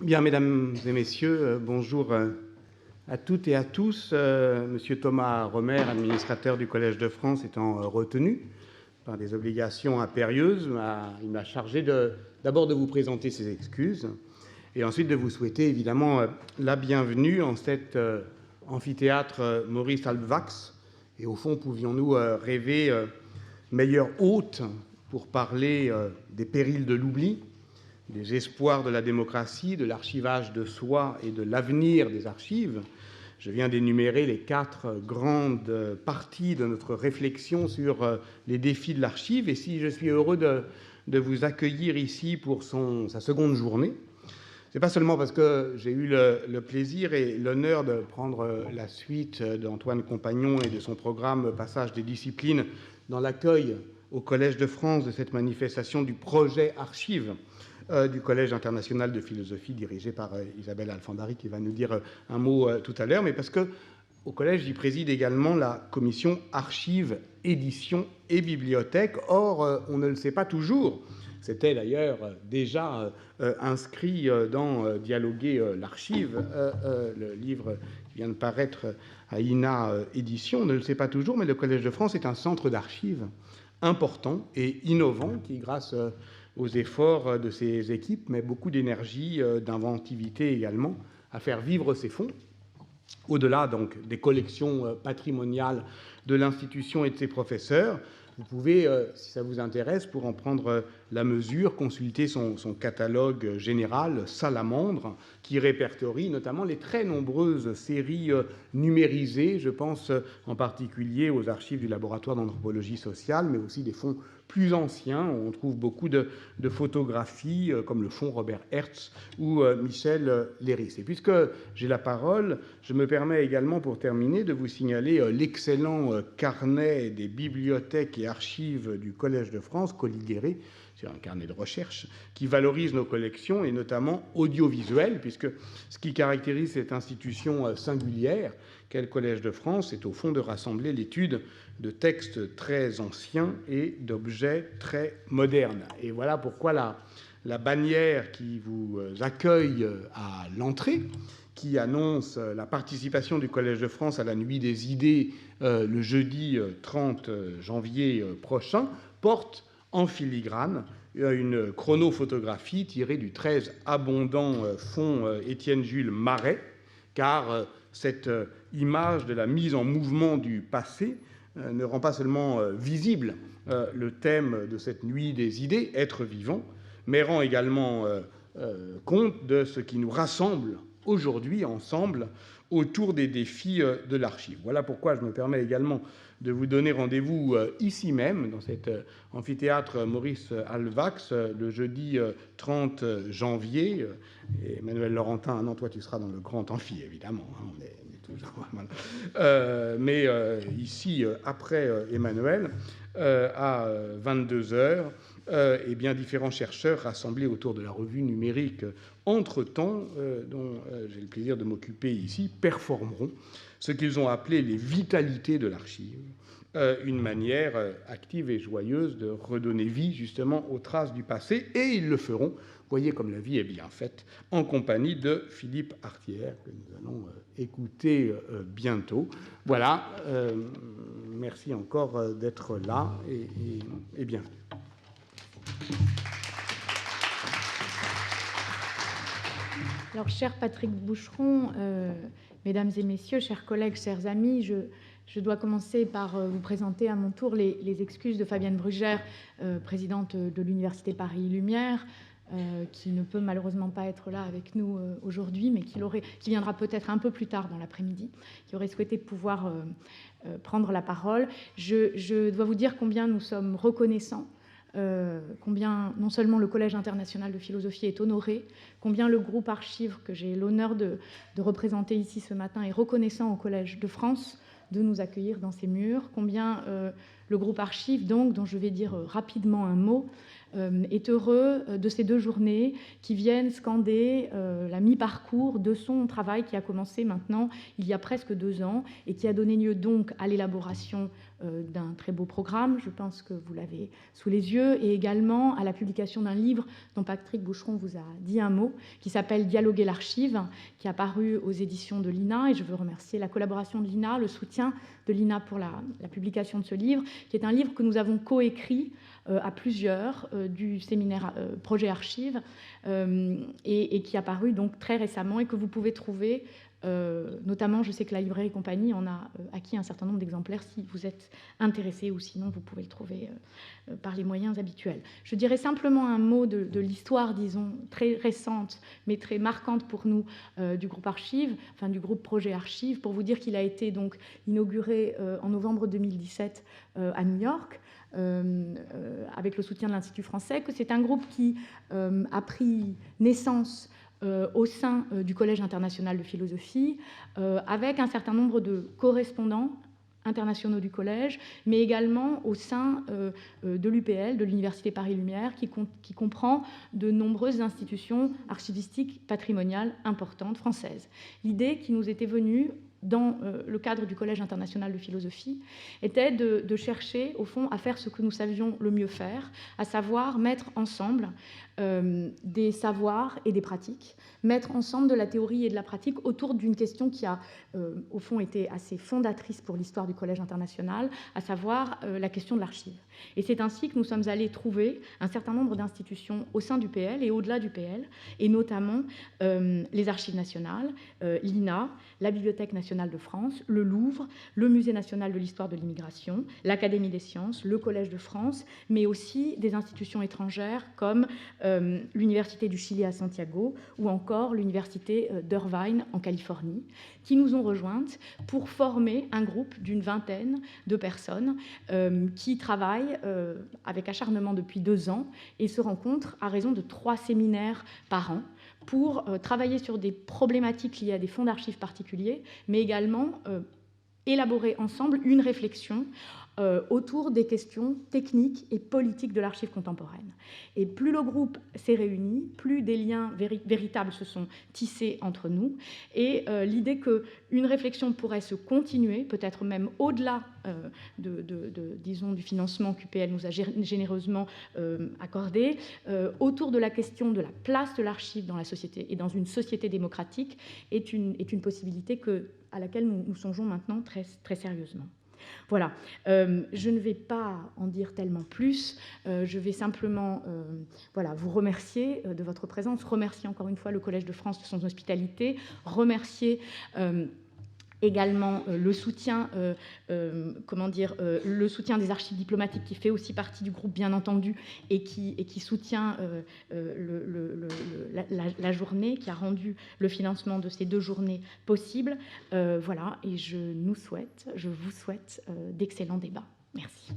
Bien, mesdames et messieurs, bonjour à toutes et à tous. Monsieur Thomas Romer, administrateur du Collège de France, étant retenu par des obligations impérieuses, il m'a chargé d'abord de vous présenter ses excuses et ensuite de vous souhaiter évidemment la bienvenue en cet amphithéâtre Maurice Halbwachs. Et au fond, pouvions-nous rêver meilleur hôte pour parler des périls de l'oubli, des espoirs de la démocratie, de l'archivage de soi et de l'avenir des archives. Je viens d'énumérer les 4 grandes parties de notre réflexion sur les défis de l'archive. Et si je suis heureux de vous accueillir ici pour sa seconde journée, ce n'est pas seulement parce que j'ai eu le plaisir et l'honneur de prendre la suite d'Antoine Compagnon et de son programme Passage des disciplines dans l'accueil au Collège de France de cette manifestation du projet Archives du Collège international de philosophie dirigé par Isabelle Alfandari, qui va nous dire un mot tout à l'heure, mais parce qu'au Collège, j'y préside également la commission Archives, Éditions et Bibliothèques. Or, on ne le sait pas toujours. C'était d'ailleurs déjà inscrit dans Dialoguer l'archive, le livre qui vient de paraître à INA Éditions. On ne le sait pas toujours, mais le Collège de France est un centre d'archives important et innovant qui, grâce aux efforts de ses équipes, met beaucoup d'énergie, d'inventivité également, à faire vivre ses fonds, au-delà donc des collections patrimoniales de l'institution et de ses professeurs. Vous pouvez, si ça vous intéresse, pour en prendre la mesure, consulter son catalogue général, Salamandre, qui répertorie notamment les très nombreuses séries numérisées. Je pense en particulier aux archives du laboratoire d'anthropologie sociale, mais aussi des fonds plus anciens, où on trouve beaucoup de photographies, comme le fonds Robert Hertz ou Michel Léris. Et puisque j'ai la parole, je me permets également, pour terminer, de vous signaler l'excellent carnet des bibliothèques et archives du Collège de France, colligéré, c'est un carnet de recherche, qui valorise nos collections, et notamment audiovisuelles, puisque ce qui caractérise cette institution singulière qu'est le Collège de France, c'est au fond de rassembler l'étude de textes très anciens et d'objets très modernes. Et voilà pourquoi la bannière qui vous accueille à l'entrée, qui annonce la participation du Collège de France à la Nuit des idées le jeudi 30 janvier prochain, porte en filigrane une chronophotographie tirée du très abondant fonds Étienne-Jules Marais, car cette image de la mise en mouvement du passé ne rend pas seulement visible le thème de cette nuit des idées, être vivant, mais rend également compte de ce qui nous rassemble aujourd'hui ensemble autour des défis de l'archive. Voilà pourquoi je me permets également de vous donner rendez-vous ici même, dans cet amphithéâtre Maurice Halbwachs, le jeudi 30 janvier. Et Emmanuel Laurentin, non, toi tu seras dans le grand amphi, évidemment, hein, on est toujours... mais ici, après Emmanuel, à 22h, et bien différents chercheurs rassemblés autour de la revue numérique Entre-temps, dont j'ai le plaisir de m'occuper ici, performeront ce qu'ils ont appelé les vitalités de l'archive, une manière active et joyeuse de redonner vie justement aux traces du passé, et ils le feront, voyez comme la vie est bien faite, en compagnie de Philippe Artière, que nous allons écouter bientôt. Voilà, merci encore d'être là et bienvenue. Alors, cher Patrick Boucheron, mesdames et messieurs, chers collègues, chers amis, je dois commencer par vous présenter à mon tour les excuses de Fabienne Brugère, présidente de l'Université Paris Lumière, qui ne peut malheureusement pas être là avec nous aujourd'hui, mais qui viendra peut-être un peu plus tard dans l'après-midi, qui aurait souhaité pouvoir prendre la parole. Je dois vous dire combien nous sommes reconnaissants, combien non seulement le Collège international de philosophie est honoré, combien le groupe Archives, que j'ai l'honneur de représenter ici ce matin, est reconnaissant au Collège de France de nous accueillir dans ses murs, combien le groupe Archives, donc, dont je vais dire rapidement un mot, est heureux de ces 2 journées qui viennent scander la mi-parcours de son travail qui a commencé maintenant il y a presque 2 ans et qui a donné lieu donc à l'élaboration d'un très beau programme, je pense que vous l'avez sous les yeux, et également à la publication d'un livre dont Patrick Boucheron vous a dit un mot, qui s'appelle « Dialoguer l'archive », qui a paru aux éditions de l'INA, et je veux remercier la collaboration de l'INA, le soutien de l'INA pour la publication de ce livre, qui est un livre que nous avons coécrit à plusieurs du séminaire Projet Archives, et qui a paru donc très récemment et que vous pouvez trouver notamment, je sais que la librairie Compagnie en a acquis un certain nombre d'exemplaires si vous êtes intéressé, ou sinon vous pouvez le trouver par les moyens habituels. Je dirais simplement un mot de l'histoire, disons, très récente, mais très marquante pour nous du groupe Archives, enfin du groupe Projet Archives, pour vous dire qu'il a été donc inauguré en novembre 2017 à New York, avec le soutien de l'Institut français, que c'est un groupe qui a pris naissance au sein du Collège international de philosophie, avec un certain nombre de correspondants internationaux du collège, mais également au sein de l'UPL, de l'Université Paris-Lumière, qui comprend de nombreuses institutions archivistiques patrimoniales importantes françaises. L'idée qui nous était venue dans le cadre du Collège international de philosophie, était de chercher, au fond, à faire ce que nous savions le mieux faire, à savoir mettre ensemble des savoirs et des pratiques, mettre ensemble de la théorie et de la pratique autour d'une question qui a, au fond, été assez fondatrice pour l'histoire du Collège international, à savoir la question de l'archive. Et c'est ainsi que nous sommes allés trouver un certain nombre d'institutions au sein du PL et au-delà du PL, et notamment les Archives nationales, l'INA, la Bibliothèque nationale de France, le Louvre, le Musée national de l'histoire de l'immigration, l'Académie des sciences, le Collège de France, mais aussi des institutions étrangères comme l'Université du Chili à Santiago ou encore l'Université d'Irvine en Californie, qui nous ont rejointes pour former un groupe d'une vingtaine de personnes qui travaillent avec acharnement depuis 2 ans et se rencontrent à raison de 3 séminaires par an pour travailler sur des problématiques liées à des fonds d'archives particuliers, mais également élaborer ensemble une réflexion autour des questions techniques et politiques de l'archive contemporaine. Et plus le groupe s'est réuni, plus des liens véritables se sont tissés entre nous, et l'idée qu'une réflexion pourrait se continuer, peut-être même au-delà disons, du financement qu'UPL nous a généreusement accordé, autour de la question de la place de l'archive dans la société et dans une société démocratique est une possibilité à laquelle nous songeons maintenant très, très sérieusement. Voilà, je ne vais pas en dire tellement plus, je vais simplement vous remercier de votre présence, remercier encore une fois le Collège de France de son hospitalité, remercier également le soutien des archives diplomatiques qui fait aussi partie du groupe bien entendu et qui soutient la journée, qui a rendu le financement de ces 2 journées possible. Voilà, et je vous souhaite d'excellents débats. Merci.